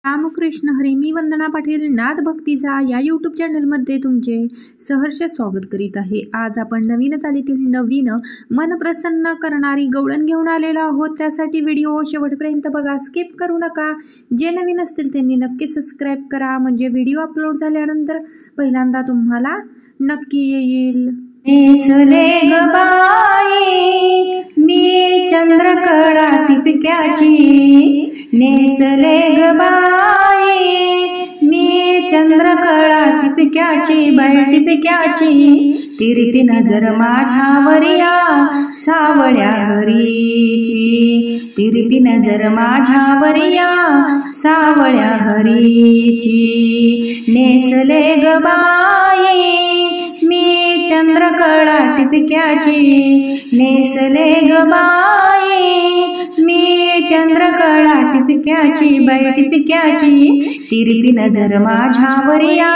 रामकृष्ण हरी. मी वंदना पाटील नाद भक्तीचा या यूट्यूब चॅनलमध्ये तुमचे सहर्ष स्वागत करीत आहे. आज आपण नवीन चालीतील नवीन मन प्रसन्न करणारी गवळण घेऊन आलेलो आहोत. त्यासाठी व्हिडिओ शेवटपर्यंत बघा, स्किप करू नका. जे नवीन असतील त्यांनी नक्की सबस्क्राईब करा, म्हणजे व्हिडिओ अपलोड झाल्यानंतर पहिल्यांदा तुम्हाला नक्की येईल. नेसले ग बाई मी चंद्रकळा टिपक्याची, नेसले ग बाई मी चंद्रकळा टिपक्याची, बाई टिपक्याची. तिरपी नजर माझ्यावरिया सावळ्या हरीची, तिरपी नजर माझ्यावरिया सावळ्या हरीची. नेसले ग बाई मी चंद्रकळा टिपक्याची, नेसले ग बाई मी चंद्रकळा टिपक्याची, बाई टिपक्याची. तिरपी नजर माझ्यावरिया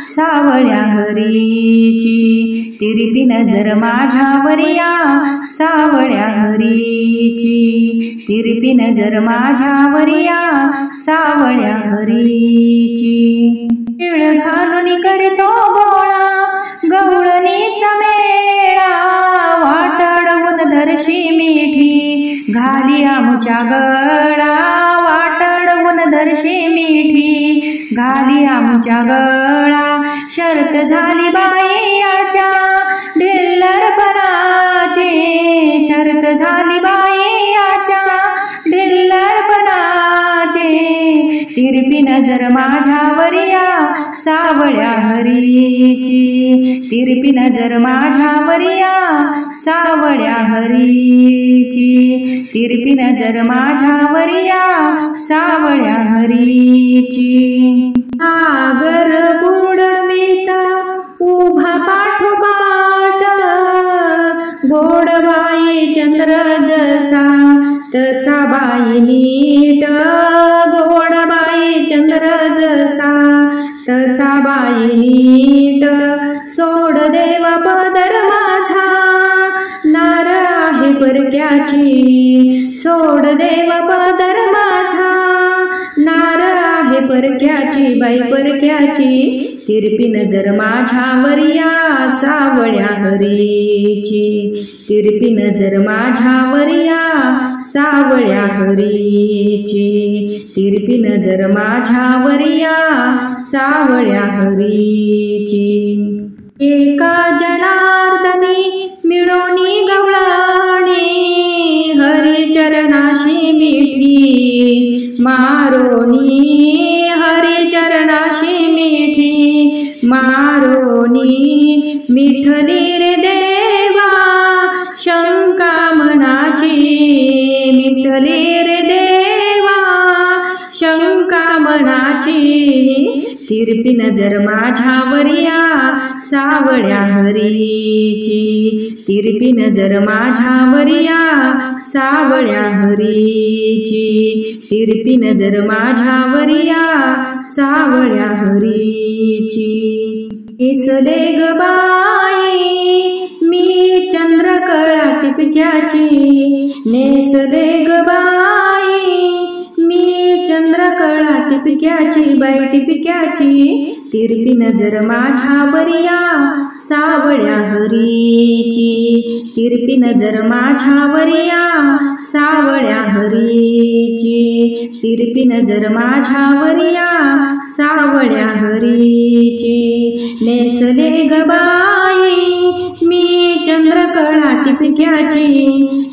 सावळ्या हरीची, तिरपी नजर माझ्यावरिया सावळ्या हरीची, तिरपी नजर माझ्यावरिया सावळ्या हरीची. तिळ घालून करतो गोळा गवळणीचा मेळा, वाट अडवून धरशी मिठी घाली आमुच्या गळा, वाट अडवून धरशी मिठी घाली आमुच्या गळा. शर्त झाली बाई याच्या ढिल्लरपणाची, शर्त झाली बाई याच्या ढिल्लरपणाची. तिरपी नजर माझ्यावरिया सावळ्या हरीची, तिरपी नजर माझ्यावरिया सावळ्या हरीची, तिरपी नजर माझ्यावरिया सावळ्या हरीची. आगर बुडविता उभा पाठोपाठ, गोडबाई चंद्र जसा तसा बाई नीट, गोडबाई चंद्र जसा तसा बाई नीट. सोड देवा पदर माझा नार आहे परक्याची, सोड देवा पदर माझा नार आहे परक्याची, बाई परक्याची. तिरपी नजर माझ्यावरिया सावळ्या हरीची, तिरपी नजर माझ्यावरिया सावळ्या हरीची, तिरपी नजर माझ्यावरिया सावळ्या हरीची. एका जनार्दनी मिळोनी गवळणी, हरिचरणाशी मिठी मारोनी, हरिचरणाशी मिठी मारोनी. मिठली रे देवा शंका मनाची, मिठली रे देवा शंका मनाची. तिरपी नजर माझ्यावरिया सावळ्या हरीची, तिरपी नजर माझ्यावरिया सावळ्या हरीची, तिरपी नजर माझ्यावरिया सावळ्या हरीची. नेसले ग बाई मी चंद्रकळा टिपक्याची, नेसले ग बाई मी चंद्रकळा टिपक्याची, बाई टिपक्याची. तिरपी नजर माझ्यावरिया सावळ्या हरीची, तिरपी नजर माझ्यावरिया सावळ्या हरीची, तिरपी नजर माझ्यावरिया सावळ्या हरीची. नेसले ग बाई मी चंद्रकळा टिपक्याची,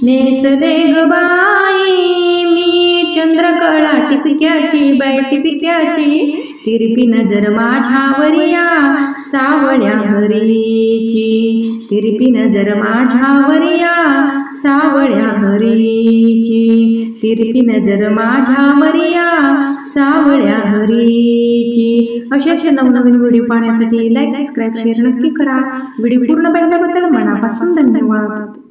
नेसले ग बाई मी चंद्रकळा टिपक्याची, बाई टिपक्याची. तिरपी नजर माझ्यावरिया सावळ्या हरीची, तिरपी नजर माझ्यावरिया सावळ्या हरीची, तिरपी नजर माझ्यावरिया सावळ्या हरीची. असे नवनवीन व्हिडिओ पाहण्यासाठी लाईक, सबस्क्राईब, शेअर नक्की करा. व्हिडिओ पूर्ण पाहिल्याबद्दल मनापासून धन्यवाद.